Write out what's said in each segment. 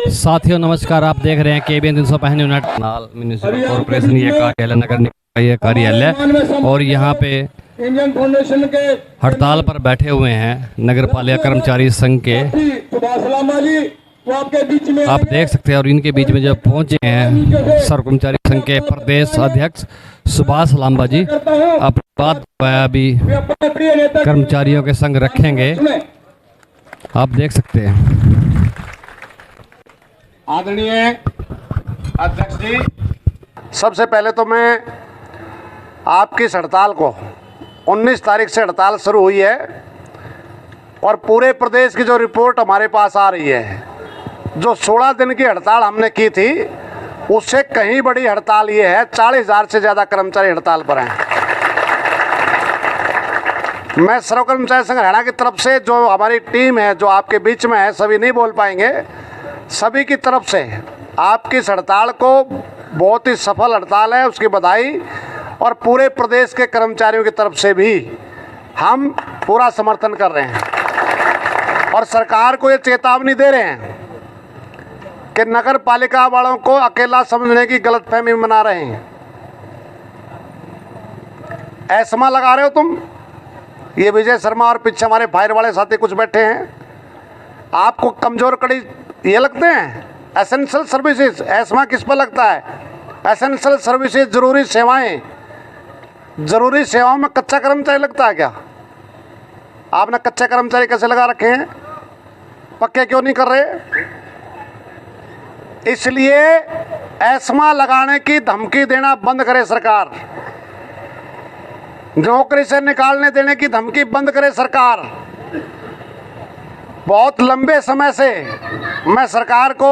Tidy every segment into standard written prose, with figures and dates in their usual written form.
साथियों नमस्कार, आप देख रहे हैं KBN 365 यूनिट म्युनिसिपल कॉर्पोरेशन ये कार्यालय नगर निगम का ये कार्यालय। और यहाँ पे इंडियन फाउंडेशन के हड़ताल पर बैठे हुए हैं नगर पालिका कर्मचारी संघ के। तो आपके बीच में आप देख सकते हैं और इनके बीच में जब पहुंचे हैं सर्व कर्मचारी संघ के प्रदेश अध्यक्ष सुभाष लांबा जी। अब बात अभी कर्मचारियों के संग रखेंगे, आप देख सकते हैं। आदरणीय अध्यक्ष जी, सबसे पहले तो मैं आपकी इस हड़ताल को 19 तारीख से हड़ताल शुरू हुई है और पूरे प्रदेश की जो रिपोर्ट हमारे पास आ रही है, जो 16 दिन की हड़ताल हमने की थी उससे कहीं बड़ी हड़ताल ये है। 40,000 से ज़्यादा कर्मचारी हड़ताल पर हैं। मैं सर्व कर्मचारी संघ हरियाणा की तरफ से जो हमारी टीम है, जो आपके बीच में है, सभी नहीं बोल पाएंगे, सभी की तरफ से आपकी इस हड़ताल को बहुत ही सफल हड़ताल है उसकी बधाई, और पूरे प्रदेश के कर्मचारियों की तरफ से भी हम पूरा समर्थन कर रहे हैं और सरकार को ये चेतावनी दे रहे हैं कि नगर पालिका वालों को अकेला समझने की गलतफहमी बना रहे हैं। ऐसमा लगा रहे हो तुम, ये विजय शर्मा और पीछे हमारे फायर वाले साथी कुछ बैठे हैं, आपको कमजोर कड़ी ये लगते हैं। एसेंशियल सर्विसेज ऐसमा किस पर लगता है? एसेंशियल सर्विसेज जरूरी सेवाएं, जरूरी सेवाओं में कच्चा कर्मचारी लगता है क्या? आपने कच्चे कर्मचारी कैसे लगा रखे हैं? पक्के क्यों नहीं कर रहे? इसलिए ऐसमा लगाने की धमकी देना बंद करे सरकार, नौकरी से निकालने देने की धमकी बंद करे सरकार। बहुत लंबे समय से मैं सरकार को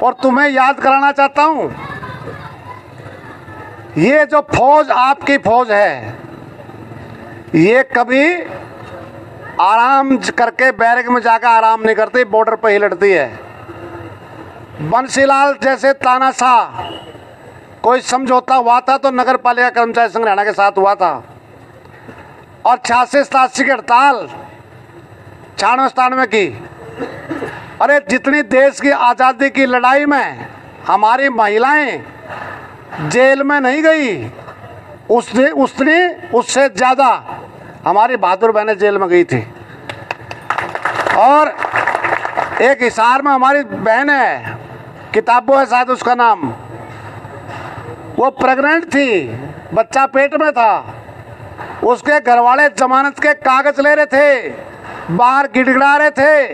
और तुम्हें याद कराना चाहता हूं, ये जो फौज आपकी फौज है, ये कभी आराम करके बैरक में जाकर आराम नहीं करती, बॉर्डर पर ही लड़ती है। बंसीलाल जैसे तानाशाह कोई समझौता हुआ था तो नगर पालिका कर्मचारी संघ हरियाणा के साथ हुआ था, और 86-87 की हड़ताल 96-97 की। अरे जितनी देश की आज़ादी की लड़ाई में हमारी महिलाएं जेल में नहीं गई, उससे ज़्यादा हमारी बहादुर बहनें जेल में गई थी। और एक हिसार में हमारी बहन है, किताबों है शायद उसका नाम, वो प्रेग्नेंट थी, बच्चा पेट में था, उसके घर वाले जमानत के कागज ले रहे थे, बाहर गिड़गिड़ा रहे थे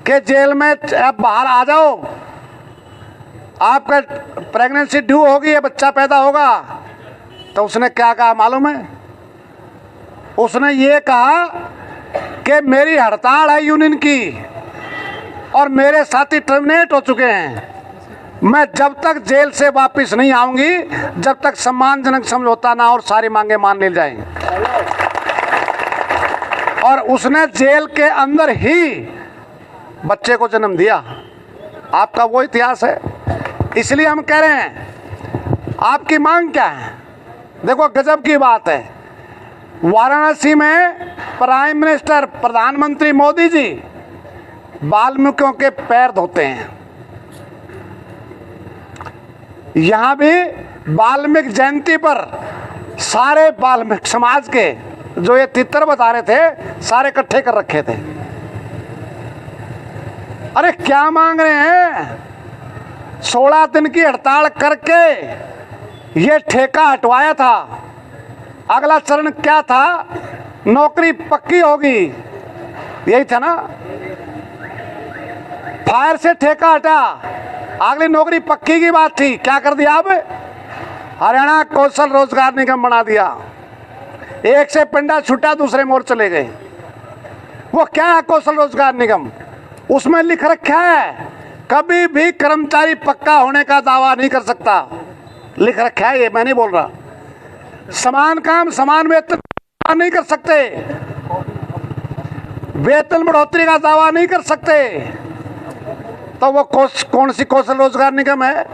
कि जेल में अब बाहर आ जाओ, आपका प्रेगनेंसी ड्यू होगी है, बच्चा पैदा होगा। तो उसने क्या कहा मालूम है? उसने ये कहा कि मेरी हड़ताल है यूनियन की और मेरे साथी टर्मिनेट हो चुके हैं, मैं जब तक जेल से वापस नहीं आऊंगी जब तक सम्मानजनक समझौता ना और सारी मांगे मान ली जाएंगी। और उसने जेल के अंदर ही बच्चे को जन्म दिया। आपका वो इतिहास है। इसलिए हम कह रहे हैं आपकी मांग क्या है? देखो गजब की बात है, वाराणसी में प्राइम मिनिस्टर प्रधानमंत्री मोदी जी वाल्मीकियों के पैर धोते हैं। यहाँ भी वाल्मीकि जयंती पर सारे वाल्मीकि समाज के जो ये तितर बता रहे थे सारे इकट्ठे कर रखे थे। अरे क्या मांग रहे हैं? 16 दिन की हड़ताल करके ये ठेका हटवाया था, अगला चरण क्या था? नौकरी पक्की होगी, यही था ना? फायर से ठेका हटा, अगली नौकरी पक्की की बात थी, क्या कर दिया? अब हरियाणा कौशल रोजगार निगम बना दिया, एक से पिंडा छूटा दूसरे मोड़ चले गए। वो क्या है कौशल रोजगार निगम? उसमें लिख रखा है कभी भी कर्मचारी पक्का होने का दावा नहीं कर सकता, लिख रखा है, ये मैं नहीं बोल रहा। समान काम समान वेतन नहीं कर सकते, वेतन बढ़ोतरी का दावा नहीं कर सकते, तो वो कौन सी कौशल रोजगार निगम है?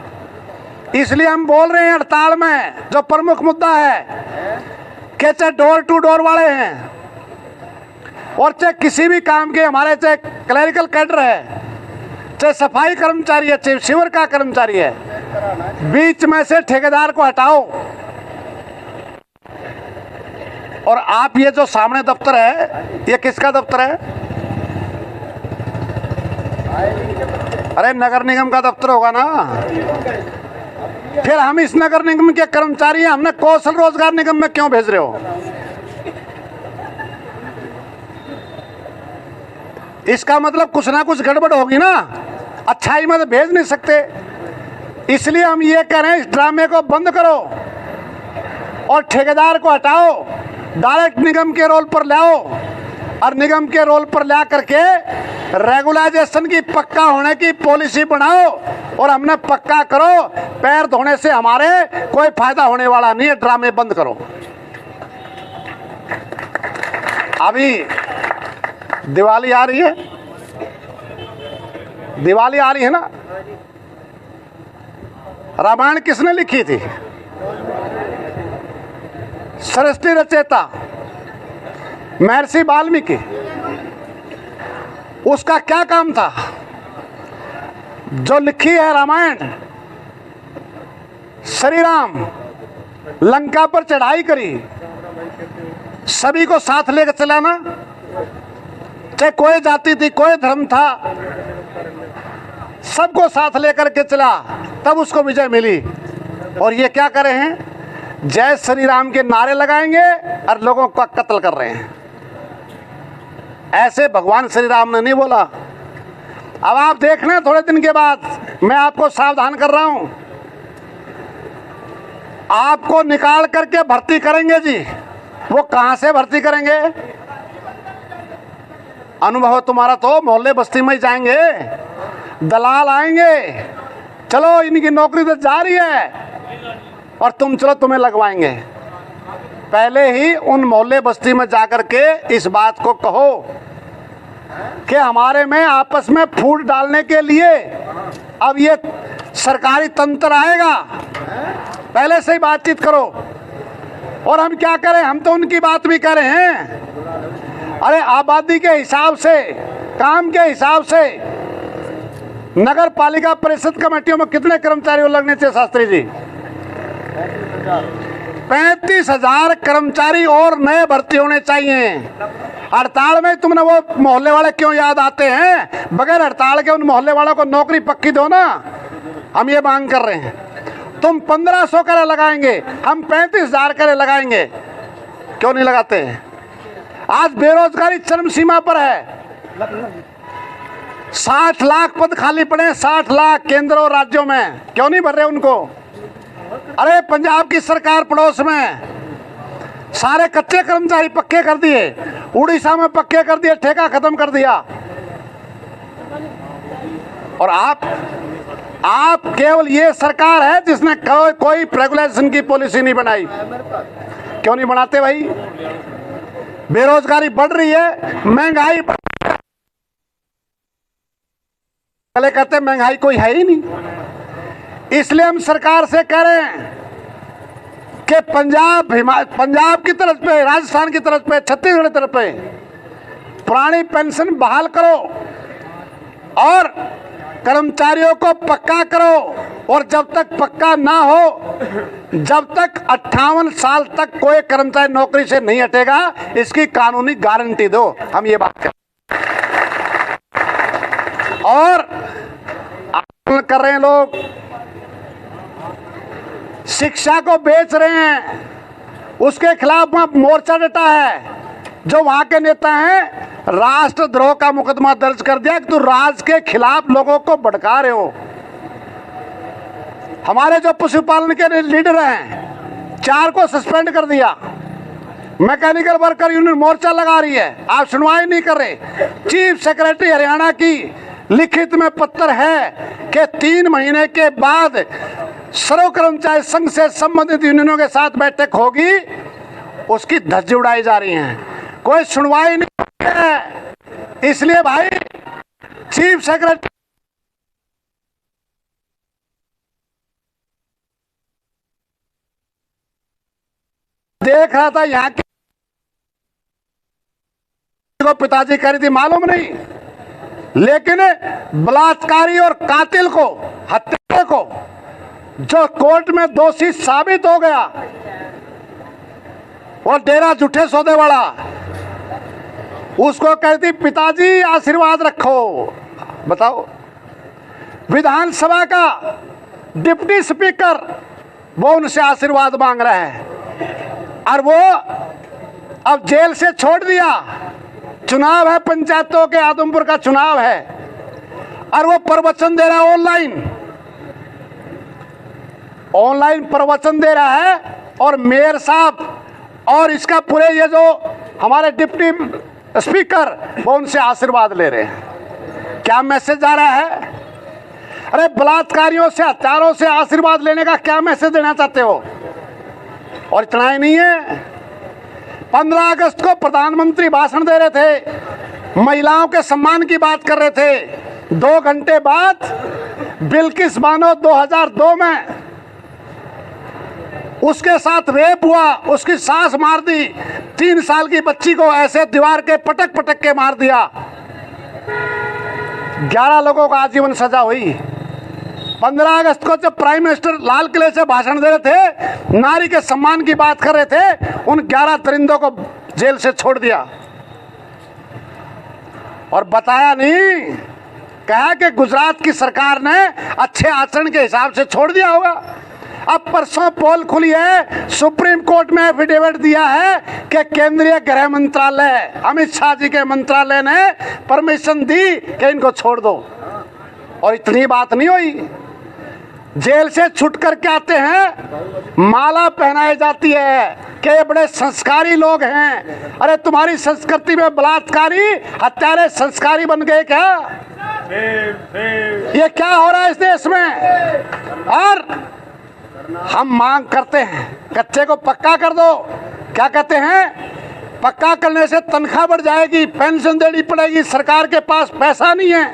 इसलिए हम बोल रहे हैं हड़ताल में जो प्रमुख मुद्दा है कि चाहे डोर टू डोर वाले हैं और चाहे किसी भी काम के हमारे चाहे क्लरिकल कैडर है, चाहे सफाई कर्मचारी है, चाहे शिविर का कर्मचारी है, बीच में से ठेकेदार को हटाओ। और आप ये जो सामने दफ्तर है, ये किसका दफ्तर है? अरे नगर निगम का दफ्तर होगा ना। फिर हम इस नगर निगम के कर्मचारी हैं, हमने कौशल रोजगार निगम में क्यों भेज रहे हो? इसका मतलब कुछ ना कुछ गड़बड़ होगी ना, अच्छाई में तो भेज नहीं सकते। इसलिए हम ये कह रहे हैं, इस ड्रामे को बंद करो और ठेकेदार को हटाओ, डायरेक्ट निगम के रोल पर लाओ और निगम के रोल पर ला करके रेगुलाइजेशन की पक्का होने की पॉलिसी बनाओ और हमने पक्का करो। पैर धोने से हमारे कोई फायदा होने वाला नहीं है, ड्रामे बंद करो। अभी दिवाली आ रही है, दिवाली आ रही है ना। रामायण किसने लिखी थी? सरस्वती रचयिता महर्षि वाल्मीकि। उसका क्या काम था? जो लिखी है रामायण, श्री राम लंका पर चढ़ाई करी, सभी को साथ लेकर चलाना, चाहे कोई जाति थी, कोई धर्म था, सबको साथ लेकर के चला, तब उसको विजय मिली। और ये क्या कर रहे हैं? जय श्री राम के नारे लगाएंगे और लोगों का कत्ल कर रहे हैं। ऐसे भगवान श्री राम ने नहीं बोला। अब आप देखना, थोड़े दिन के बाद मैं आपको सावधान कर रहा हूं, आपको निकाल करके भर्ती करेंगे जी। वो कहां से भर्ती करेंगे? अनुभव तुम्हारा तो मोहल्ले बस्ती में ही जाएंगे, दलाल आएंगे, चलो इनकी नौकरी तो जा रही है और तुम चलो तुम्हें लगवाएंगे। पहले ही उन मोहल्ले बस्ती में जाकर के इस बात को कहो कि हमारे में आपस में फूट डालने के लिए अब ये सरकारी तंत्र आएगा, पहले से ही बातचीत करो। और हम क्या करें? हम तो उनकी बात भी कर रहे हैं। अरे आबादी के हिसाब से, काम के हिसाब से नगर पालिका परिषद कमेटियों में कितने कर्मचारी लगने चाहिए शास्त्री जी? 35,000 कर्मचारी और नए भर्ती होने चाहिए। हड़ताल में तुमने वो मोहल्ले वाले क्यों याद आते हैं? बगैर हड़ताल के उन मोहल्ले वालों को नौकरी पक्की दो ना। हम ये मांग कर रहे हैं। तुम 1500 करे लगाएंगे, हम 35,000 करे लगाएंगे, क्यों नहीं लगाते? आज बेरोजगारी चरम सीमा पर है। 60 लाख पद खाली पड़े, 60 लाख केंद्र और राज्यों में, क्यों नहीं भर रहे उनको? अरे पंजाब की सरकार पड़ोस में सारे कच्चे कर्मचारी पक्के कर दिए, उड़ीसा में पक्के कर दिए, ठेका खत्म कर दिया। और आप केवल ये सरकार है जिसने कोई रेगुलेशन की पॉलिसी नहीं बनाई। क्यों नहीं बनाते भाई? बेरोजगारी बढ़ रही है, महंगाई, पहले कहते महंगाई कोई है ही नहीं। इसलिए हम सरकार से कह रहे हैं कि पंजाब की तरफ पे, राजस्थान की तरफ पे, छत्तीसगढ़ की तरफ पे पुरानी पेंशन बहाल करो और कर्मचारियों को पक्का करो। और जब तक पक्का ना हो, जब तक 58 साल तक कोई कर्मचारी नौकरी से नहीं हटेगा, इसकी कानूनी गारंटी दो। हम ये बात और आंदोलन कर रहे हैं लोग, शिक्षा को बेच रहे हैं, उसके खिलाफ वहां मोर्चा डटा है। जो वहां के नेता हैं, राष्ट्रद्रोह का मुकदमा दर्ज कर दिया कि तू राज के खिलाफ लोगों को भड़का रहे हो। हमारे जो पशुपालन के लीडर हैं, 4 को सस्पेंड कर दिया। मैकेनिकल वर्कर यूनियन मोर्चा लगा रही है, आप सुनवाई नहीं कर रहे। चीफ सेक्रेटरी हरियाणा की लिखित में पत्र है कि 3 महीने के बाद सर्व कर्मचारी संघ से संबंधित यूनियनों के साथ बैठक होगी, उसकी धज्जी उड़ाई जा रही है, कोई सुनवाई नहीं है। इसलिए भाई चीफ सेक्रेटरी देख रहा था, यहाँ के को पिताजी कह रही थी, मालूम नहीं लेकिन बलात्कारी और कातिल को, हत्या को जो कोर्ट में दोषी साबित हो गया, वो डेरा झूठे सौदे वाला, उसको कहती पिताजी आशीर्वाद रखो। बताओ, विधानसभा का डिप्टी स्पीकर वो उनसे आशीर्वाद मांग रहा है और वो अब जेल से छोड़ दिया। चुनाव है पंचायतों के, आदमपुर का चुनाव है और वो प्रवचन दे रहा है ऑनलाइन प्रवचन दे रहा है। और मेयर साहब और इसका पूरे ये जो हमारे डिप्टी स्पीकर वो उनसे आशीर्वाद ले रहे हैं। क्या मैसेज आ रहा है? अरे बलात्कारियों से, हत्यारों से आशीर्वाद लेने का क्या मैसेज देना चाहते हो? और इतना ही नहीं है, 15 अगस्त को प्रधानमंत्री भाषण दे रहे थे, महिलाओं के सम्मान की बात कर रहे थे। 2 घंटे बाद बिल्किस बानो 2002 में उसके साथ रेप हुआ, उसकी सास मार दी, 3 साल की बच्ची को ऐसे दीवार के पटक पटक के मार दिया। 11 लोगों को आजीवन सजा हुई। 15 अगस्त को जब प्राइम मिनिस्टर लाल किले से भाषण दे रहे थे, नारी के सम्मान की बात कर रहे थे, उन 11 दरिंदों को जेल से छोड़ दिया और बताया नहीं, कहा कि गुजरात की सरकार ने अच्छे आचरण के हिसाब से छोड़ दिया होगा। अब परसों पोल खुली है, सुप्रीम कोर्ट में एफिडेविट दिया है कि केंद्रीय गृह मंत्रालय, अमित शाह जी के मंत्रालय ने परमिशन दी कि इनको छोड़ दो। और इतनी बात नहीं हुई, जेल से छूट करके आते हैं, माला पहनाई जाती है कि ये बड़े संस्कारी लोग हैं। अरे तुम्हारी संस्कृति में बलात्कारी, हत्यारे संस्कारी बन गए क्या? ये क्या हो रहा है इस देश में? और हम मांग करते हैं कच्चे को पक्का कर दो। क्या कहते हैं? पक्का करने से तनख्वाह बढ़ जाएगी, पेंशन देनी पड़ेगी, सरकार के पास पैसा नहीं है।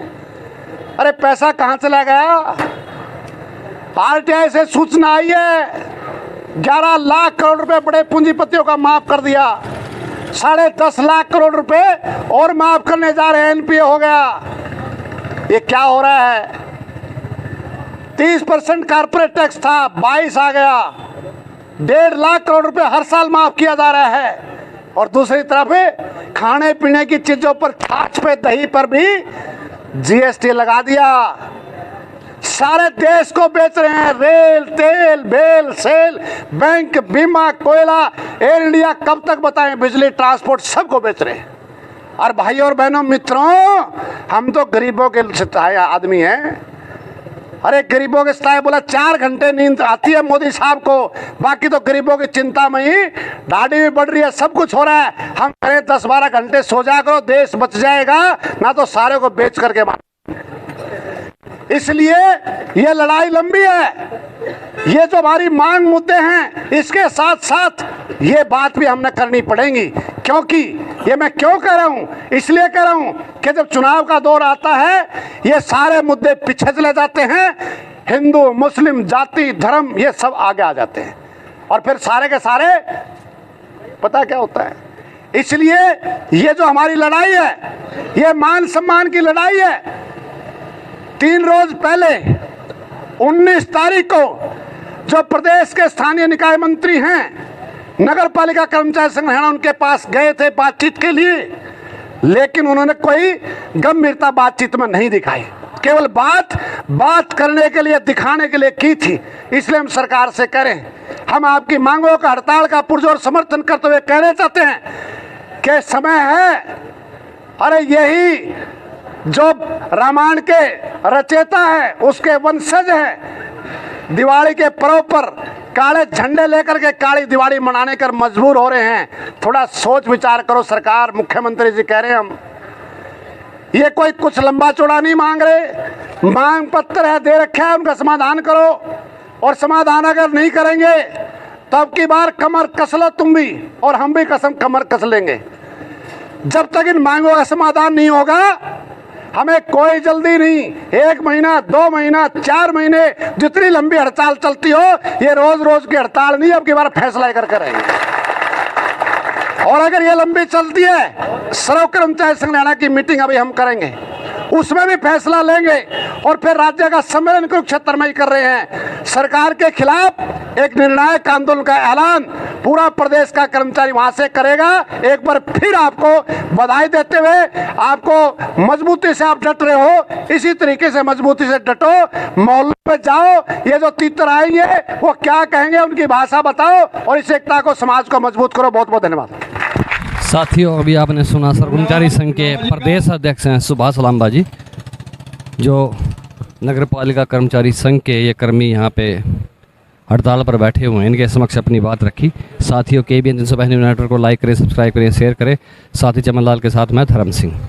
अरे पैसा कहाँ चला गया? आरटीआई से सूचना आई है, 11 लाख करोड़ रुपए बड़े पूंजीपतियों का माफ कर दिया, 10.5 लाख करोड़ रुपए और माफ करने जा रहे हैं, एनपीए हो गया। ये क्या हो रहा है? 30% कारपोरेट टैक्स था, 22 आ गया, 1.5 लाख करोड़ रुपए हर साल माफ किया जा रहा है। और दूसरी तरफ खाने पीने की चीजों पर, छाछ पे, दही पर भी जीएसटी लगा दिया। सारे देश को बेच रहे हैं, रेल, तेल, बेल, सेल, बैंक, बीमा, कोयला, एयर इंडिया, कब तक बताएं, बिजली, ट्रांसपोर्ट, सबको बेच रहे हैं। और भाइयों और बहनों, मित्रों, हम तो गरीबों के सताए आदमी हैं। अरे गरीबों के सताए बोला 4 घंटे नींद आती है मोदी साहब को, बाकी तो गरीबों की चिंता में ही दाढ़ी भी बढ़ रही है, सब कुछ हो रहा है। हम करें 10-12 घंटे सो जा करो, देश बच जाएगा, ना तो सारे को बेच करके मार। इसलिए ये लड़ाई लंबी है। ये जो हमारी मांग मुद्दे हैं, इसके साथ साथ ये बात भी हमने करनी पड़ेगी। क्योंकि ये मैं क्यों कह रहा हूँ? इसलिए कह रहा हूँ कि जब चुनाव का दौर आता है, ये सारे मुद्दे पीछे चले जाते हैं, हिंदू, मुस्लिम, जाति, धर्म, ये सब आगे आ जाते हैं और फिर सारे के सारे पता क्या होता है। इसलिए ये जो हमारी लड़ाई है, ये मान सम्मान की लड़ाई है। 3 रोज पहले 19 तारीख को जो प्रदेश के स्थानीय निकाय मंत्री हैं, नगर पालिका कर्मचारी संघ हरियाणा, उनके पास गए थे बातचीत के लिए, लेकिन उन्होंने कोई गंभीरता बातचीत में नहीं दिखाई, केवल बात करने के लिए, दिखाने के लिए की थी। इसलिए हम सरकार से करें, हम आपकी मांगों का, हड़ताल का पुरजोर समर्थन करते हुए कहना चाहते हैं कि समय है। अरे यही जो रामायण के रचयिता है, उसके वंशज है, दिवाली के पर्व पर काले झंडे लेकर के काली दिवाली मनाने कर मजबूर हो रहे हैं। थोड़ा सोच विचार करो सरकार, मुख्यमंत्री जी कह रहे हैं हम, ये कोई कुछ लंबा चौड़ा नहीं मांग रहे, मांग पत्र है, दे रखा है, उनका समाधान करो। और समाधान अगर नहीं करेंगे तो अब की बार कमर कस लो तुम भी, और हम भी कसम कमर कस लेंगे। जब तक इन मांगों का समाधान नहीं होगा, हमें कोई जल्दी नहीं। 1 महीना, 2 महीना, 4 महीने, जितनी लंबी हड़ताल चलती हो, ये रोज रोज की हड़ताल नहीं, अब की बार फैसला लेकर करेंगे। और अगर ये लंबी चलती है, सर्व कर्मचारी संघ हरियाणा की मीटिंग अभी हम करेंगे उसमें भी फैसला लेंगे और फिर राज्य का सम्मेलन कुरुक्षेत्र में ही कर रहे हैं। सरकार के खिलाफ एक निर्णायक आंदोलन का ऐलान पूरा प्रदेश का कर्मचारी वहां से करेगा। एक बार फिर आपको बधाई देते हुए, आपको मजबूती से आप डट रहे हो, इसी तरीके से मजबूती से डटो, मोहल्लों पे जाओ, ये जो तीतर आएंगे वो क्या कहेंगे उनकी भाषा बताओ और इस एकता को, समाज को मजबूत करो। बहुत बहुत धन्यवाद। साथियों, अभी आपने सुना कर्मचारी संघ के प्रदेश अध्यक्ष हैं सुभाष लांबा जी, जो नगर पालिका कर्मचारी संघ के ये कर्मी यहाँ पे हड़ताल पर बैठे हुए हैं, इनके समक्ष अपनी बात रखी। साथियों, KBN 365 न्यूज़ नेटवर्क को लाइक करें, सब्सक्राइब करें, शेयर करें। साथी चमन लाल के साथ मैं धर्म सिंह।